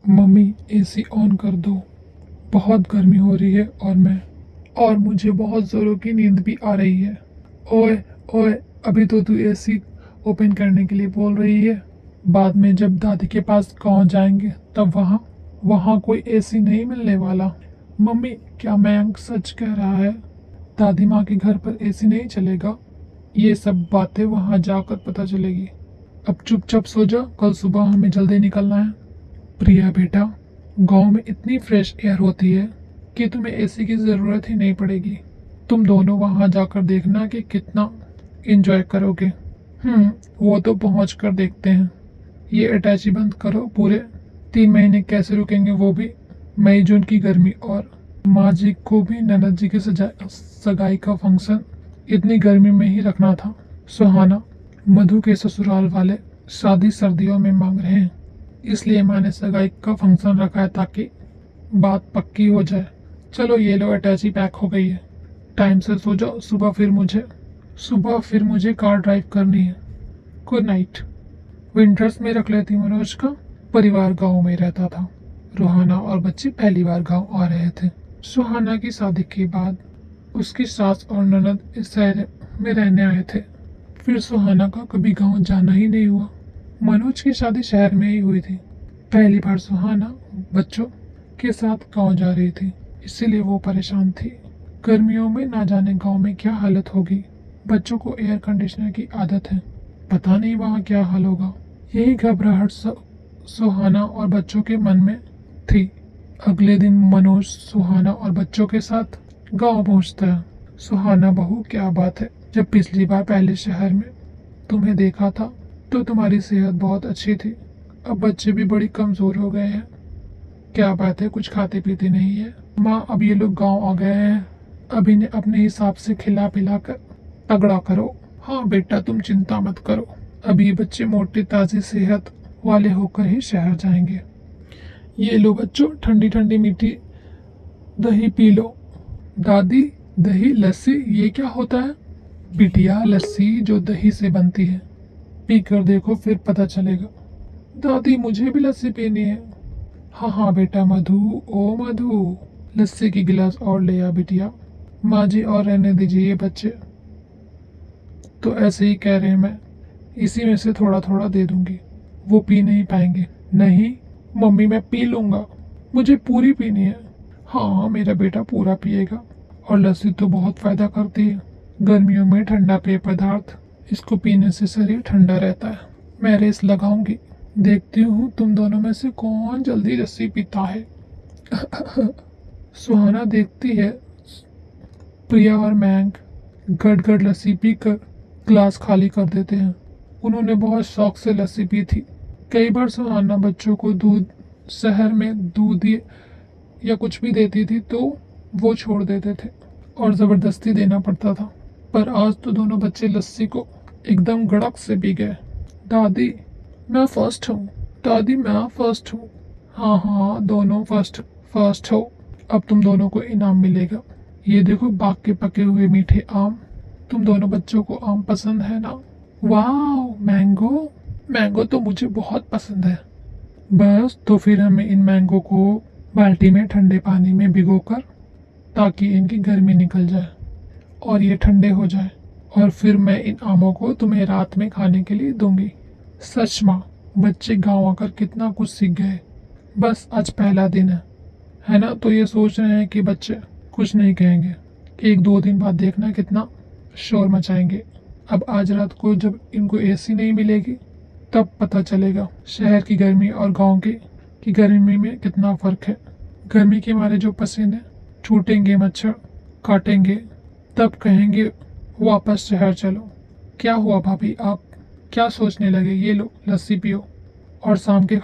Mummy AC on कर दो, बहुत गर्मी हो रही है और मुझे बहुत ज़ोरों की नींद भी आ रही है। ओए ओए, अभी तो तू एसी ओपन करने के लिए बोल रही है, बाद में जब दादी के पास गाँव जाएंगे तब वहाँ वहाँ कोई एसी नहीं मिलने वाला। मम्मी, क्या मयंक सच कह रहा है? दादी माँ के घर पर एसी नहीं चलेगा? ये सब बातें वहाँ जाकर पता चलेगी। अब चुपचाप सो जा, कल सुबह हमें जल्दी निकलना है। प्रिया बेटा, गांव में इतनी फ्रेश एयर होती है कि तुम्हें एसी की ज़रूरत ही नहीं पड़ेगी। तुम दोनों वहां जाकर देखना कि कितना एंजॉय करोगे। वो तो पहुंच कर देखते हैं। ये अटैची बंद करो। पूरे 3 महीने कैसे रुकेंगे, वो भी मई जून की गर्मी। और माँ जी को भी ननद जी की सगाई का फंक्शन इतनी गर्मी में ही रखना था। सुहाना, मधु के ससुराल वाले शादी सर्दियों में मांग रहे हैं, इसलिए मैंने सगाई का फंक्शन रखा है ताकि बात पक्की हो जाए। चलो ये लो, अटैची पैक हो गई है। टाइम से सो जाओ, सुबह फिर मुझे कार ड्राइव करनी है। Good night. विंटर्स में रख लेती मनोज का परिवार गांव में रहता था। रूहाना और बच्चे पहली बार गांव आ रहे थे। सुहाना की शादी के बाद उसकी सास और ननद इस शहर में रहने आए थे। फिर सुहाना का कभी गांव जाना ही नहीं हुआ। मनोज की शादी शहर में ही हुई थी। पहली बार सुहाना बच्चों के साथ गांव जा रही थी, इसीलिए वो परेशान थी। गर्मियों में ना जाने गांव में क्या हालत होगी। बच्चों को एयर कंडीशनर की आदत है, पता नहीं वहाँ क्या हाल होगा। यही घबराहट सुहाना और बच्चों के मन में थी। अगले दिन मनोज सुहाना और बच्चों के साथ गांव पहुंचता है। सुहाना, बहू, क्या बात है? जब पिछली बार पहले शहर में तुम्हें देखा था तो तुम्हारी सेहत बहुत अच्छी थी, अब बच्चे भी बड़ी कमजोर हो गए हैं। क्या बात है, कुछ खाते पीते नहीं है? माँ, अब ये लोग गांव आ गए हैं, अब इन्हें अपने हिसाब से खिला पिला कर तगड़ा करो। हाँ बेटा, तुम चिंता मत करो, अब ये बच्चे मोटे ताज़ी सेहत वाले होकर ही शहर जाएंगे। ये लो बच्चों, ठंडी ठंडी मीठी दही पी लो। दादी, दही लस्सी ये क्या होता है? बिटिया, लस्सी जो दही से बनती है, पी कर देखो फिर पता चलेगा। दादी, मुझे भी लस्सी पीनी है। हाँ हाँ बेटा। मधु, ओ मधु, लस्सी की गिलास और ले आ बिटिया। माँ जी, और रहने दीजिए, ये बच्चे तो ऐसे ही कह रहे हैं, मैं इसी में से थोड़ा थोड़ा दे दूंगी, वो पी नहीं पाएंगे। नहीं मम्मी, मैं पी लूंगा, मुझे पूरी पीनी है। हाँ मेरा बेटा पूरा पिएगा, और लस्सी तो बहुत फायदा करती है। गर्मियों में ठंडा पेय पदार्थ, इसको पीने से शरीर ठंडा रहता है। मैं रेस लगाऊंगी, देखती हूँ तुम दोनों में से कौन जल्दी लस्सी पीता है। सुहाना देखती है प्रिया और मयंक गट गट लस्सी पीकर ग्लास खाली कर देते हैं। उन्होंने बहुत शौक से लस्सी पी थी। कई बार सुहाना बच्चों को शहर में दूध या कुछ भी देती थी तो वो छोड़ देते थे और ज़बरदस्ती देना पड़ता था, पर आज तो दोनों बच्चे लस्सी को एकदम गड़क से पी गए। दादी, मैं फर्स्ट हूँ। दादी, मैं फर्स्ट हूँ। हाँ हाँ, दोनों फर्स्ट हो। अब तुम दोनों को इनाम मिलेगा। ये देखो, बाग के पके हुए मीठे आम। तुम दोनों बच्चों को आम पसंद है ना? वाह, मैंगो, मैंगो तो मुझे बहुत पसंद है। बस तो फिर हमें इन मैंगो को बाल्टी में ठंडे पानी में भिगोकर, ताकि इनकी गर्मी निकल जाए और ये ठंडे हो जाए, और फिर मैं इन आमों को तुम्हें रात में खाने के लिए दूंगी। सच माँ, बच्चे गांव आकर कितना कुछ सीख गए। बस आज पहला दिन है ना, तो ये सोच रहे हैं कि बच्चे कुछ नहीं कहेंगे। 1-2 दिन बाद देखना कितना शोर मचाएंगे। अब आज रात को जब इनको एसी नहीं मिलेगी तब पता चलेगा शहर की गर्मी और गांव की गर्मी में कितना फर्क है। गर्मी के मारे जो पसीने छूटेंगे, मच्छर काटेंगे, तब कहेंगे वापस शहर चलो। क्या हुआ भाभी, आप क्या सोचने लगे? ये लो लस्सी पियो। और शाम के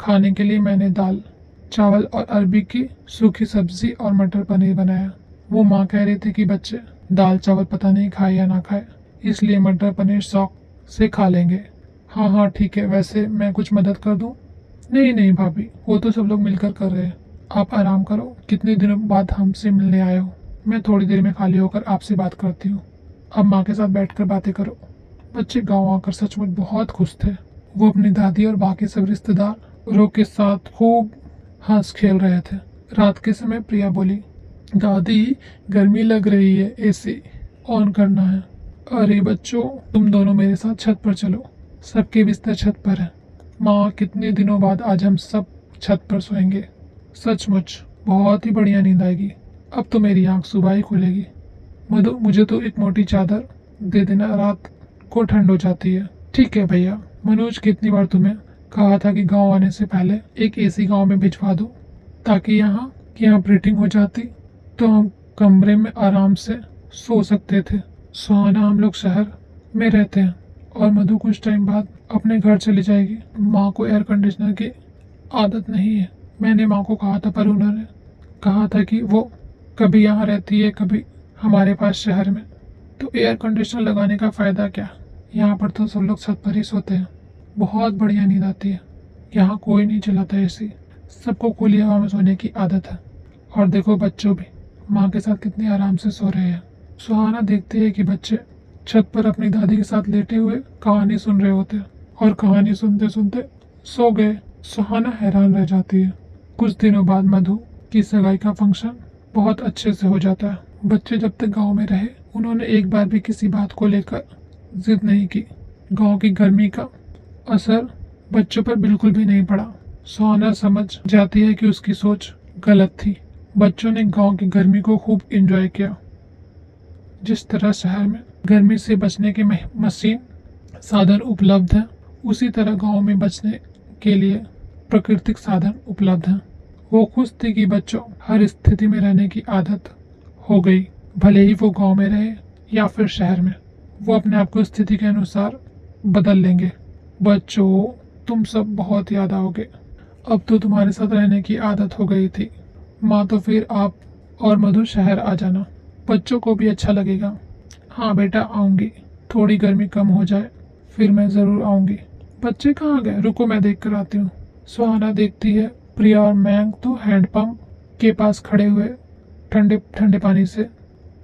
खाने के लिए मैंने दाल चावल और अरबी की सूखी सब्जी और मटर पनीर बनाया। वो माँ कह रही थी कि बच्चे दाल चावल पता नहीं खाए या ना खाए, इसलिए मटर पनीर शौक से खा लेंगे। हाँ हाँ ठीक है, वैसे मैं कुछ मदद कर दूँ? नहीं नहीं भाभी, वो तो सब लोग मिलकर कर रहे हैं, आप आराम करो। कितने दिनों बाद हमसे मिलने आए हो, मैं थोड़ी देर में खाली होकर आपसे बात करती हूँ। अब माँ के साथ बैठकर बातें करो। बच्चे गाँव आकर सचमुच बहुत खुश थे। वो अपनी दादी और बाकी सब रिश्तेदार रो के साथ खूब हंस खेल रहे थे। रात के समय प्रिया बोली, दादी गर्मी लग रही है, एसी ऑन करना है। अरे बच्चों, तुम दोनों मेरे साथ छत पर चलो, सबके बिस्तर छत पर है। माँ, कितने दिनों बाद आज हम सब छत पर सोएंगे। सचमुच बहुत ही बढ़िया नींद आएगी। अब तो मेरी आंख सुबह ही खुलेगी। मधु, मुझे तो एक मोटी चादर दे देना, रात को ठंड हो जाती है। ठीक है भैया। मनोज, कितनी बार तुम्हें कहा था कि गांव आने से पहले एक एसी गांव में भिजवा दो, ताकि यहाँ की यहाँ ब्रीथिंग हो जाती तो हम कमरे में आराम से सो सकते थे। सुहाना, हम लोग शहर में रहते हैं और मधु कुछ टाइम बाद अपने घर चली जाएगी। माँ को एयर कंडीशनर की आदत नहीं है। मैंने माँ को कहा था, पर उन्होंने कहा था कि वो कभी यहाँ रहती है, कभी हमारे पास शहर में, तो एयर कंडीशनर लगाने का फ़ायदा क्या। यहाँ पर तो सब लोग छत पर ही सोते हैं। बहुत बढ़िया नींद आती है। यहाँ कोई नहीं चलाता एसी, सबको खुली हवा में सोने की आदत है। और देखो, बच्चों भी माँ के साथ कितने आराम से सो रहे हैं। सुहाना देखती है कि बच्चे छत पर अपनी दादी के साथ लेटे हुए कहानी सुन रहे होते हैं और कहानी सुनते सुनते सो गए। सुहाना हैरान रह जाती है। कुछ दिनों बाद मधु की सगाई का फंक्शन बहुत अच्छे से हो जाता है। बच्चे जब तक गांव में रहे, उन्होंने एक बार भी किसी बात को लेकर जिद नहीं की। गांव की गर्मी का असर बच्चों पर बिल्कुल भी नहीं पड़ा। सुहाना समझ जाती है कि उसकी सोच गलत थी। बच्चों ने गांव की गर्मी को खूब एंजॉय किया। जिस तरह शहर में गर्मी से बचने के मशीन साधन उपलब्ध हैं, उसी तरह गांव में बचने के लिए प्राकृतिक साधन उपलब्ध हैं। वो खुश थी कि बच्चों हर स्थिति में रहने की आदत हो गई, भले ही वो गांव में रहे या फिर शहर में। वो अपने आप को स्थिति के अनुसार बदल लेंगे। बच्चों, तुम सब बहुत याद आओगे। अब तो तुम्हारे साथ रहने की आदत हो गई थी। माँ, तो फिर आप और मधु शहर आ जाना, बच्चों को भी अच्छा लगेगा। हाँ बेटा, आऊँगी। थोड़ी गर्मी कम हो जाए फिर मैं ज़रूर आऊँगी। बच्चे कहाँ गए? रुको, मैं देख कर आती हूँ। सुहाना देखती है प्रिया और मयंक तो हैंडपंप के पास खड़े हुए ठंडे ठंडे पानी से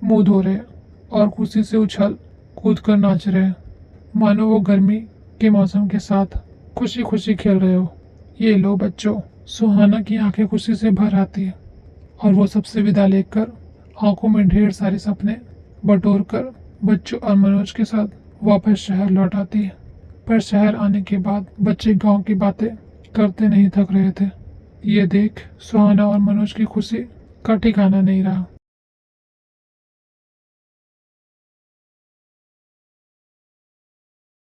मुंह धो रहे हैं और खुशी से उछल कूद कर नाच रहे हैं, मानो वो गर्मी के मौसम के साथ खुशी खुशी खेल रहे हो। ये लो बच्चों। सुहाना की आंखें खुशी से भर आती है और वो सबसे विदा लेकर आंखों में ढेर सारे सपने बटोर कर बच्चों और मनोज के साथ वापस शहर लौट आती है। पर शहर आने के बाद बच्चे गांव की बातें करते नहीं थक रहे थे। ये देख सुहाना और मनोज की खुशी का ठिकाना नहीं रहा।